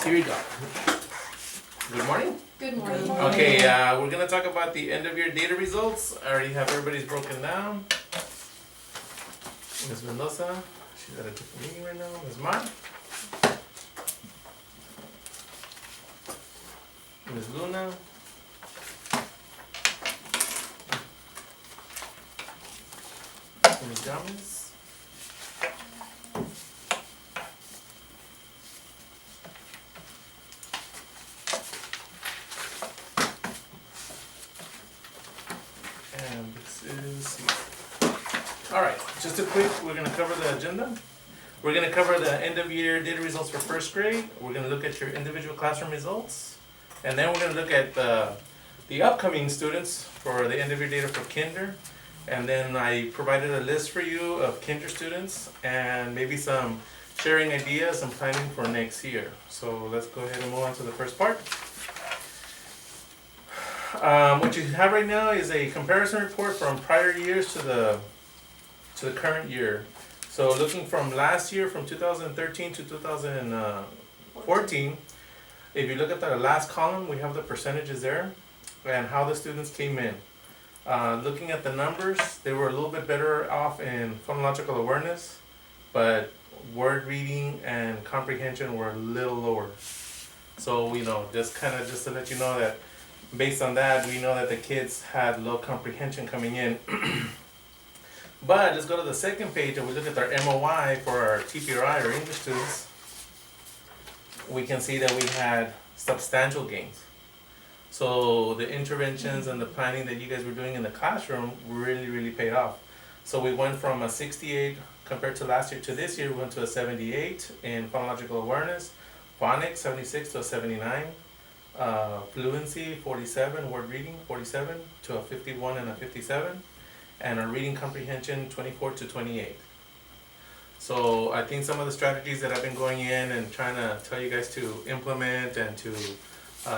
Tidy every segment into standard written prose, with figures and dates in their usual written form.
Here we go. Good morning. Good morning. Okay, we're gonna talk about the end of year data results. I already have everybody's broken down. Ms. Mendoza, she's at a different meeting right now. Ms. Mar. Ms. Luna. Ms. Gomez. And this is, all right, just a quick, we're gonna cover the agenda. We're gonna cover the end of year data results for first grade. We're gonna look at your individual classroom results. And then we're gonna look at the upcoming students for the end of year data for kinder. And then I provided a list for you of kinder students and maybe some sharing ideas and planning for next year. So let's go ahead and move on to the first part. What you have right now is a comparison report from prior years to the current year. So looking from last year, from 2013 to 2014, if you look at the last column, we have the percentages there and how the students came in. Looking at the numbers, they were a little bit better off in phonological awareness, but word reading and comprehension were a little lower. So, just to let you know that based on that, we know that the kids had low comprehension coming in. But let's go to the second page and we look at our MOI for our TPRI or English students. We can see that we had substantial gains. So the interventions and the planning that you guys were doing in the classroom really paid off. So we went from a 68 compared to last year to this year, we went to a 78 in phonological awareness, phonics 76 to a 79, fluency 47, word reading 47 to a 51 and a 57, and our reading comprehension 24 to 28. So I think some of the strategies that I've been going in and trying to tell you guys to implement and to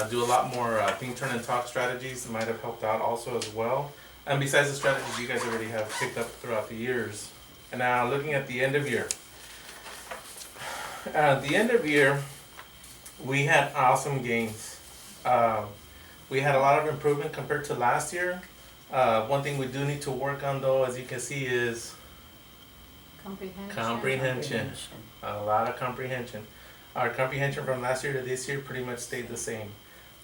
do a lot more think, turn, and talk strategies might have helped out also as well. And besides the strategies you guys already have picked up throughout the years. And now looking at the end of year. The end of year, we had awesome gains. We had a lot of improvement compared to last year. One thing we do need to work on though, as you can see, is comprehension. A lot of comprehension. Our comprehension from last year to this year pretty much stayed the same.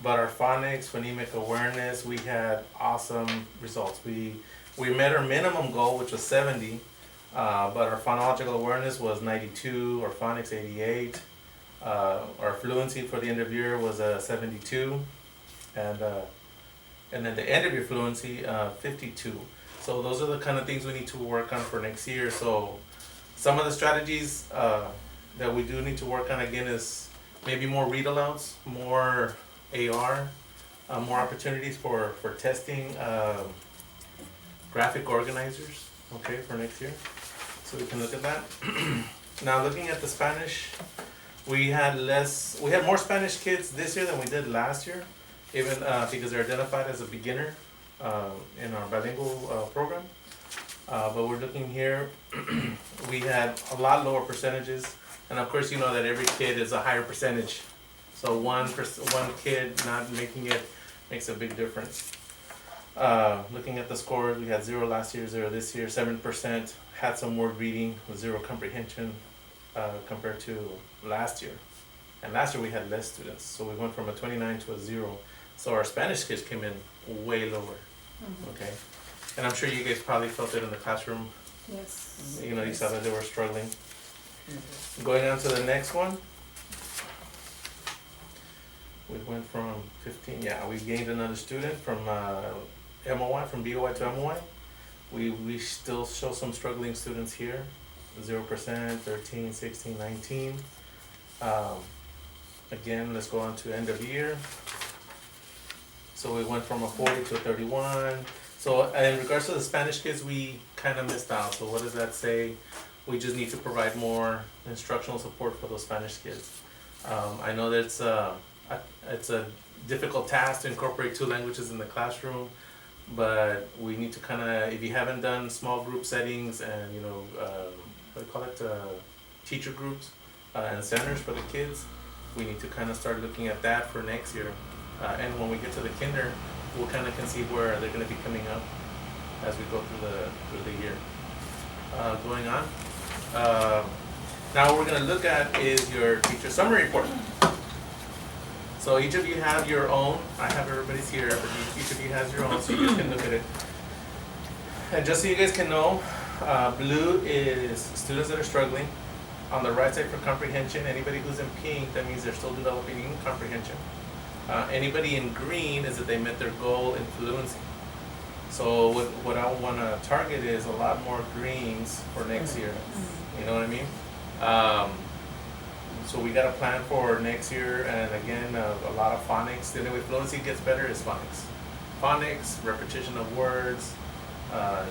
But our phonics, phonemic awareness, we had awesome results. We met our minimum goal, which was 70, but our phonological awareness was 92, our phonics 88, our fluency for the end of year was 72, and then the end of year fluency 52. So those are the kind of things we need to work on for next year. So some of the strategies that we do need to work on again is maybe more read alouds, more AR, more opportunities for testing graphic organizers, okay, for next year. So we can look at that. Now looking at the Spanish, we had more Spanish kids this year than we did last year, even because they're identified as a beginner in our bilingual program. But we're looking here, we had a lot lower percentages. And of course, you know that every kid is a higher percentage. So one kid not making it makes a big difference. Looking at the scores, we had 0 last year, 0 this year, 7% had some word reading with 0 comprehension compared to last year. And last year we had less students. So we went from a 29 to a 0. So our Spanish kids came in way lower, okay? And I'm sure you guys probably felt it in the classroom. Yes. You saw that they were struggling. Going on to the next one. We went from 15, we gained another student from MOI, from BOI to MOI. We still show some struggling students here, 0%, 13, 16, 19. Again, let's go on to end of year. So we went from a 40 to a 31. So in regards to the Spanish kids, we kind of missed out. So what does that say? We just need to provide more instructional support for those Spanish kids. I know that it's a difficult task to incorporate 2 languages in the classroom, but we need to kind of, if you haven't done small group settings and teacher groups and centers for the kids, we need to kind of start looking at that for next year. And when we get to the kinder, we'll kind of can see where they're going to be coming up as we go through the year. Going on. Now what we're going to look at is your teacher summary report. So each of you have your own. I have everybody's here, but each of you has your own, so you guys can look at it. And just so you guys can know, blue is students that are struggling. On the right side for comprehension, anybody who's in pink, that means they're still developing in comprehension. Anybody in green is that they met their goal in fluency. So what I want to target is a lot more greens for next year. You know what I mean? So we got a plan for next year, and again, a lot of phonics. The only way fluency gets better is phonics. Phonics, repetition of words,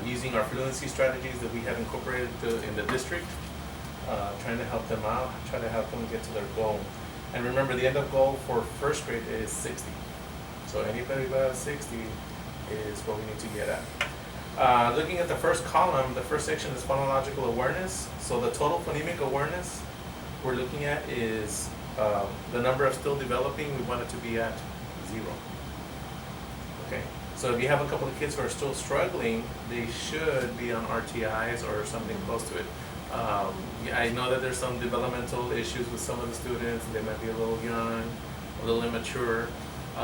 using our fluency strategies that we have incorporated in the district, trying to help them out, try to help them get to their goal. And remember, the end of goal for first grade is 60. So anybody above 60 is what we need to get at. Looking at the first column, the first section is phonological awareness. So the total phonemic awareness we're looking at is the number of still developing. We want it to be at 0. Okay. So if you have a couple of kids who are still struggling, they should be on RTIs or something close to it. I know that there's some developmental issues with some of the students. They might be a little young, a little immature.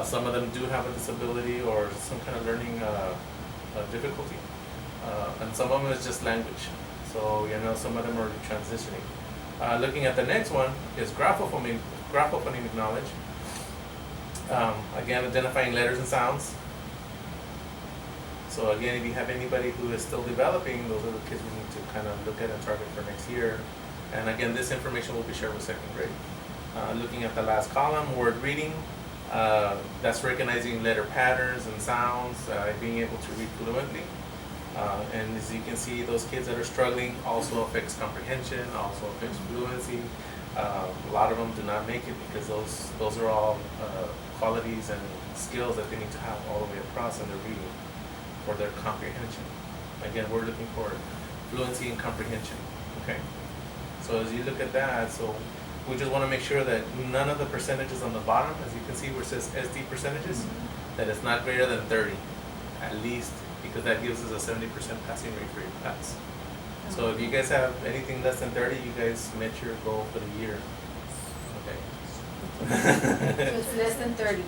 Some of them do have a disability or some kind of learning difficulty. And some of them is just language. So, you know, some of them are transitioning. Looking at the next one is graphophonemic knowledge. Again, identifying letters and sounds. So again, if you have anybody who is still developing, those are the kids we need to kind of look at and target for next year. And again, this information will be shared with second grade. Looking at the last column, word reading. That's recognizing letter patterns and sounds, being able to read fluently. And as you can see, those kids that are struggling also affects comprehension, also affects fluency. A lot of them do not make it because those are all qualities and skills that they need to have all the way across in their reading for their comprehension. Again, we're looking for fluency and comprehension. Okay. So as you look at that, so we just want to make sure that none of the percentages on the bottom, as you can see where it says SD percentages, that it's not greater than 30, at least, because that gives us a 70% passing rate for your class. So if you guys have anything less than 30, you guys met your goal for the year. Okay. So it's less than 30.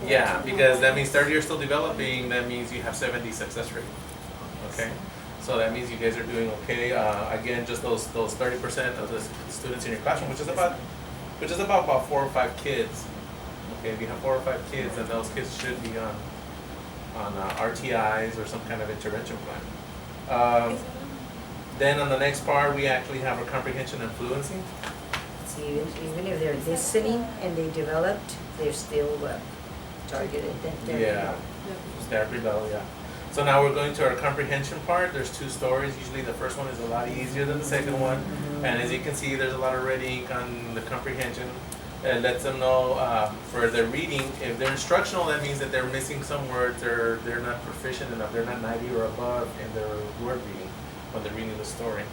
Yeah, because that means 30 are still developing, that means you have 70 success rate. Okay? So that means you guys are doing okay. Again, just those 30% of the students in your classroom, which is about 4 or 5 kids. Okay, if you have 4 or 5 kids, then those kids should be on RTIs or some kind of intervention plan. Then on the next part, we actually have a comprehension and fluency. So even if they're listening and they developed, they're still targeted. Yeah, therapy level, yeah. So now we're going to our comprehension part. There's 2 stories. Usually the first one is a lot easier than the second one. And as you can see, there's a lot of red ink on the comprehension. It lets them know for their reading, if they're instructional, that means that they're missing some words, they're not proficient enough, they're not 90 or above in their word reading when they're reading the story.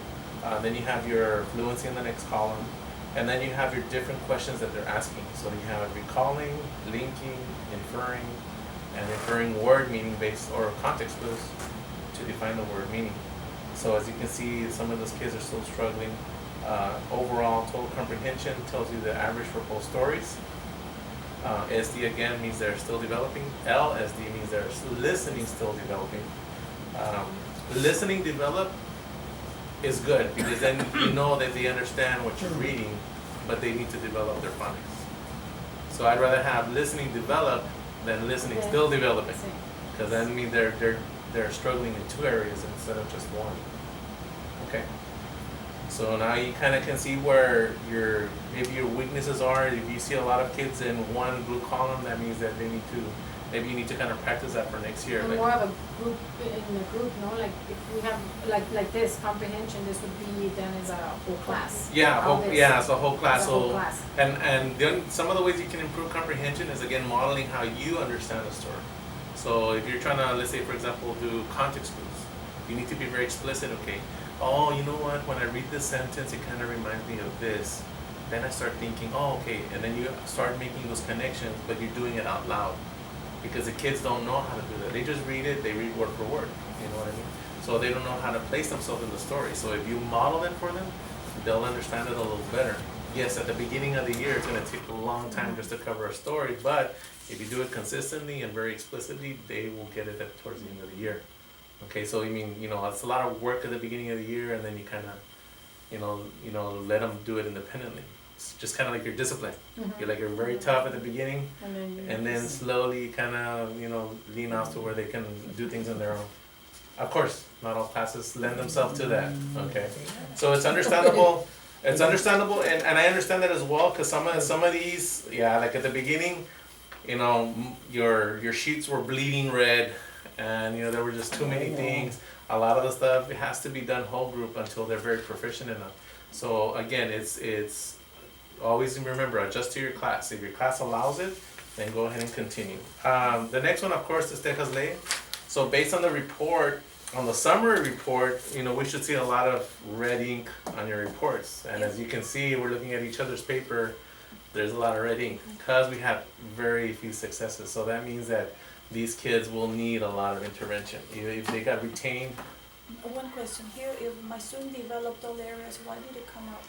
Then you have your fluency in the next column. And then you have your different questions that they're asking. So you have recalling, linking, inferring, and inferring word meaning based or context clues to define the word meaning. So as you can see, some of those kids are still struggling. Overall total comprehension tells you the average for both stories. SD again means they're still developing. LSD means they're listening, still developing. Listening develop is good because then you know that they understand what you're reading, but they need to develop their phonics. So I'd rather have listening develop than listening still developing, because that means they're struggling in 2 areas instead of just one. Okay. So now you kind of can see where maybe your weaknesses are. If you see a lot of kids in one blue column, that means that maybe you need to kind of practice that for next year. And more of a group in a group, no? Like if we have like this comprehension, this would be done as a whole class. Yeah, so whole class. Whole class. And some of the ways you can improve comprehension is again modeling how you understand the story. So if you're trying to, let's say for example, do context clues, you need to be very explicit. Okay, oh, you know what? When I read this sentence, it kind of reminds me of this. then I start thinking, oh, okay, and then you start making those connections, but you're doing it out loud. Because the kids don't know how to do that. They just read it, they read word for word, you know what I mean? So they don't know how to place themselves in the story. So if you model it for them, they'll understand it a little better. Yes, at the beginning of the year, it's gonna take a long time just to cover a story, but if you do it consistently and very explicitly, they will get it towards the end of the year. Okay, so I mean, you know, it's a lot of work at the beginning of the year, and then you kind of, let them do it independently. It's just kind of like your discipline. You're very tough at the beginning, and then slowly kind of, lean off to where they can do things on their own. Of course, not all classes lend themselves to that, okay? So it's understandable, and I understand that as well, because some of these, like at the beginning, your sheets were bleeding red, and there were just too many things. A lot of the stuff, it has to be done whole group until they're very proficient enough. So again, it's always remember, adjust to your class. If your class allows it, then go ahead and continue. The next one, of course, is Tejas Ley. So based on the report, on the summary report, we should see a lot of red ink on your reports. And as you can see, we're looking at each other's paper, there's a lot of red ink because we have very few successes. So that means that these kids will need a lot of intervention. If they got retained. One question here, if my student developed all areas, why did it come out?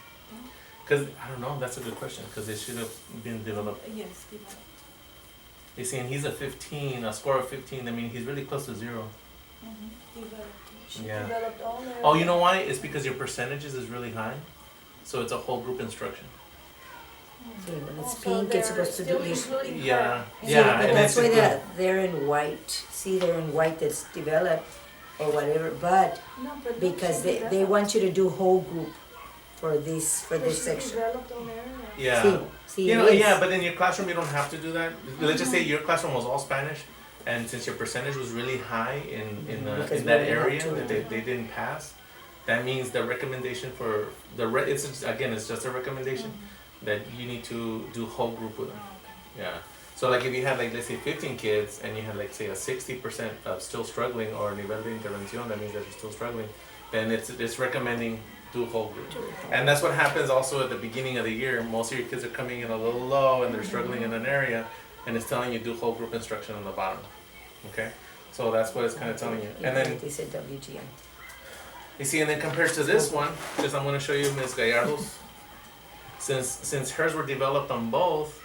Because, I don't know, that's a good question, because it should have been developed. Yes, developed. You see, and he's a 15, a score of 15, I mean, he's really close to 0. Developed. She Yeah. developed all areas. Oh, you know why? It's because your percentages is really high, so it's a whole group instruction. See, when it's So pink, it's supposed to do they're this. still including her. Yeah, See, yeah, but and that's it's why included. they're in white. See, they're in white that's developed or whatever, but No, but because she they developed. want you to do whole group for this But she section. developed all areas. Yeah. See, it is. But in your classroom, you don't have to do that. Let's just say your classroom was all Spanish, and since your percentage was really high Because in that we have area to. that they didn't pass, that means the recommendation for it's just a recommendation that you need to do whole group with them. Yeah. So like if you had let's say 15 kids and you had say a 60% of still struggling or nivel de intervención, that means that you're still struggling, then it's recommending do whole group. And that's what happens also at the beginning of the year. Most of your kids are coming in a little low and they're struggling in an area, and it's telling you do whole group instruction on the bottom. Okay? So that's what it's kind of telling you. And then They said WGI. you see, and then compared to this one, just I'm going to show you Ms. Gallardo's. Since hers were developed on both,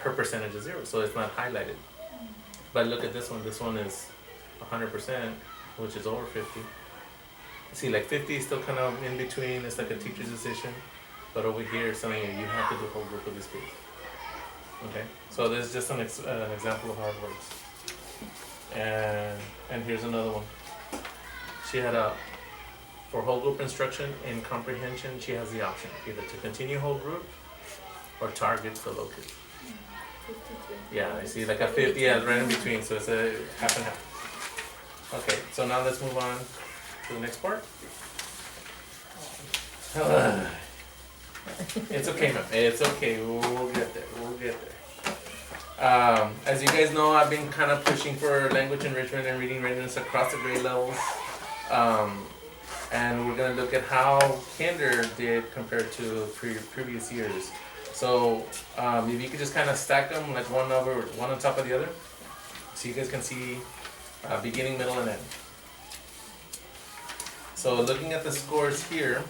her percentage is 0, so it's not highlighted. But look at this one. This one is 100%, which is over 50. See, 50 is still kind of in between. It's like a teacher's decision. But over here, it's telling you have to do a whole group of these kids. Okay? So this is just an example of how it works. And here's another one. She had for whole group instruction in comprehension, she has the option either to continue whole group or target the low kids. 53. Yeah, I see like a 50, yeah, right in between, so it's a half and half. Okay, so now let's move on to the next part. It's okay, man. It's okay. We'll get there. We'll get there. As you guys know, I've been kind of pushing for language enrichment and reading readiness across the grade levels. And we're going to look at how kinder did compared to previous years. So if you could just kind of stack them like one on top of the other, so you guys can see beginning, middle, and end. So looking at the scores here.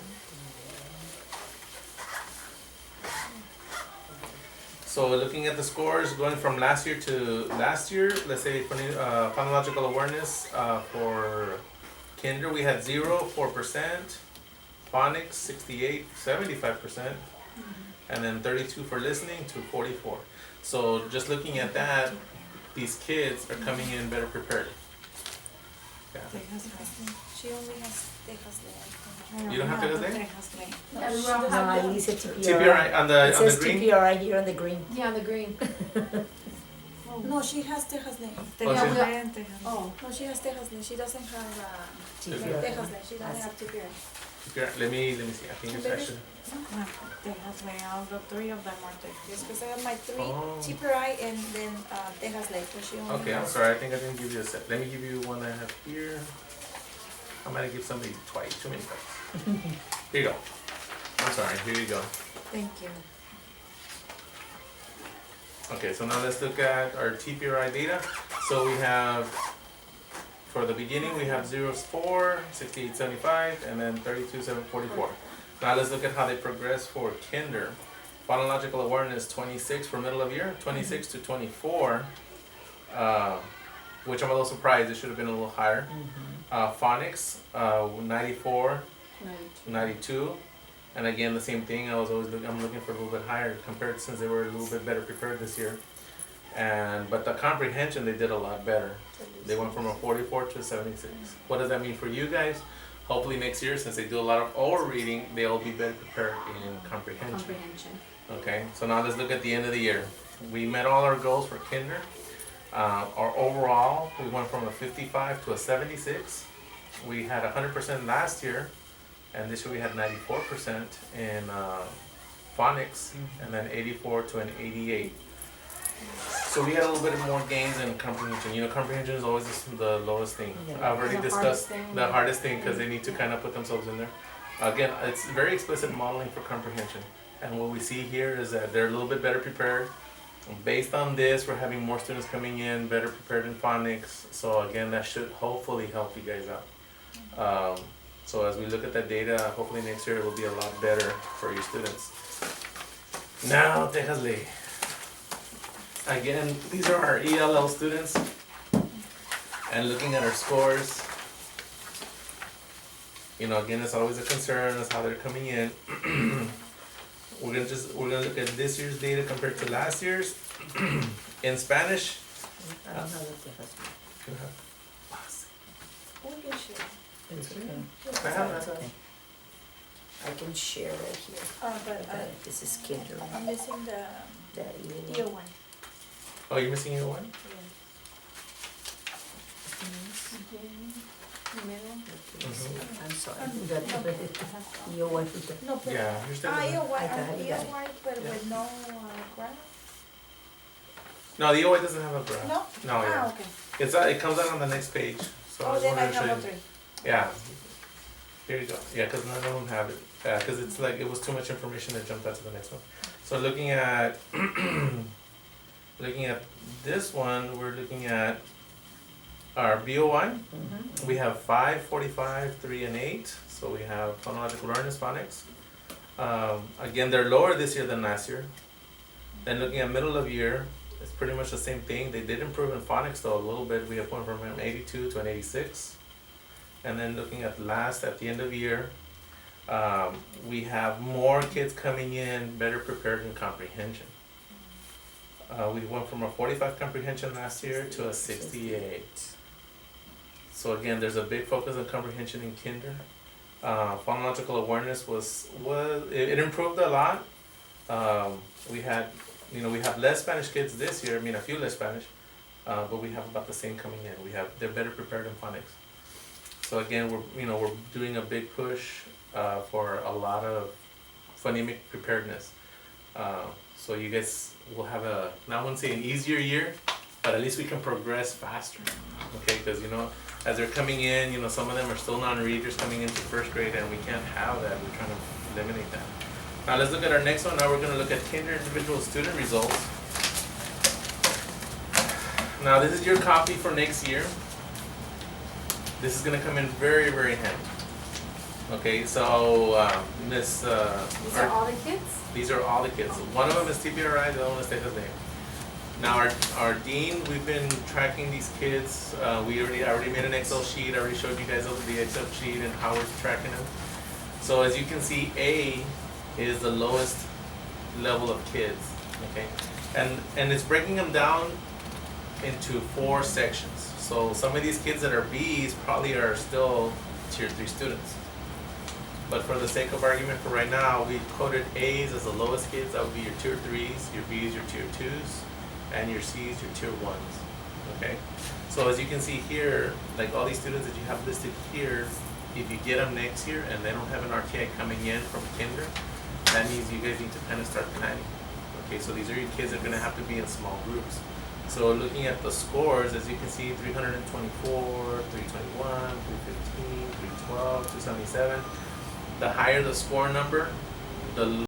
So looking at the scores going from last year to last year, let's say phonological awareness for kinder, we had 0, 4%, phonics 68, 75%, and then 32 for listening to 44. So just looking at that, these kids are coming in better prepared. Yeah. She only has Tejas Ley. You don't have to go there? Yeah, we will No, have I them. use a TPRI. TPRI on the It says green. TPRI here on the green. Yeah, the green. No, she has Tejas Ley. Oh, she- Oh, no, she has Tejas Ley. She doesn't have TPRI. Tejas Ley. She doesn't have TPR. TPRI. Let me see. I think it's actually. All the 3 of them are there. Yes, because I have my 3 Oh. TPRI and then Tejas Ley. So she only Okay, I'm has. sorry. I think I didn't give you a set. Let me give you one I have here. I might have given somebody too many cards. Here you go. I'm sorry. Here you go. Thank you. Okay, so now let's look at our TPRI data. So we have, for the beginning, we have 0s4, 6875, and then 32744. Now let's look at how they progress for kinder. Phonological awareness 26 for middle of year, 26 to 24, which I'm a little surprised, it should have been a little higher. Phonics, 94, 92. And again, the same thing, I'm looking for a little bit higher compared, since they were a little bit better prepared this year. But the comprehension, they did a lot better. They went from a 44 to a 76. What does that mean for you guys? Hopefully next year, since they do a lot of oral reading, they'll be better prepared in comprehension. Comprehension. Okay, so now let's look at the end of the year. We met all our goals for kinder. Our overall, we went from a 55 to a 76. We had 100% last year, and this year we had 94% in phonics, and then 84 to an 88. So we had a little bit more gains in comprehension. You know, comprehension is always the lowest thing. Yeah. I've already The discussed hardest thing. the hardest thing, because they need to kind of put themselves in there. Again, it's very explicit modeling for comprehension. And what we see here is that they're a little bit better prepared. Based on this, we're having more students coming in, better prepared in phonics. So again, that should hopefully help you guys out. So as we look at that data, hopefully next year it will be a lot better for your students. Now, Texas. Again, these are our ELL students. And looking at our scores, you know, again, it's always a concern is how they're coming in. We're gonna look at this year's data compared to last year's. In Spanish, I don't know what the husband. We can share. It's okay. I have that. It's okay. I can share right here. But This is kinder. I'm missing the That you year one. Oh, you're missing your one? I'm sorry. You want to. No, but, Yeah, you're still. year one, I got it, year got it. one, but with no graph? No, the OI doesn't have a graph. No? No, yeah. Okay. It comes out on the next page. So I Oh, just then I wanted to show have a you. three. Yeah. Here you go. Yeah, because none of them have it. Because it's like, it was too much information that jumped out to the next one. So looking at, looking at this one, we're looking at our BOI. We have 5, 45, 3, and 8. So we have phonological awareness, phonics. Again, they're lower this year than last year. Then looking at middle of year, it's pretty much the same thing. They did improve in phonics though a little bit. We have went from an 82 to an 86. And then looking at the end of year, we have more kids coming in better prepared in comprehension. We went from a 45 comprehension last year to a 68. So again, there's a big focus on comprehension in kinder. Phonological awareness it improved a lot. We have less Spanish kids this year. I mean, a few less Spanish, but we have about the same coming in. They're better prepared in phonics. So again, we're doing a big push for a lot of phonemic preparedness. So you guys will have I wouldn't say an easier year, but at least we can progress faster. Okay, because as they're coming in, some of them are still non-readers coming into first grade, and we can't have that. We're trying to eliminate that. Now let's look at our next one. Now we're going to look at kinder individual student results. Now this is your copy for next year. This is going to come in very, very handy. Okay, so Miss. These are all the kids? These are all the kids. One of them is TPRI, the other one is Texas A&M. Now our dean, we've been tracking these kids. I already made an Excel sheet. I already showed you guys over the Excel sheet and how we're tracking them. So as you can see, A is the lowest level of kids. Okay, and it's breaking them down into 4 sections. So some of these kids that are B's probably are still tier 3 students. But for the sake of argument for right now, we coded A's as the lowest kids. That would be your tier 3s, your B's, your tier 2s, and your C's, your tier 1s. Okay? So as you can see here, like all these students that you have listed here, if you get them next year and they don't have an RTI coming in from kinder, that means you guys need to kind of start planning. Okay, so these are your kids that are going to have to be in small groups. So looking at the scores, as you can see, 324, 321, 315, 312, 277. The higher the score number, the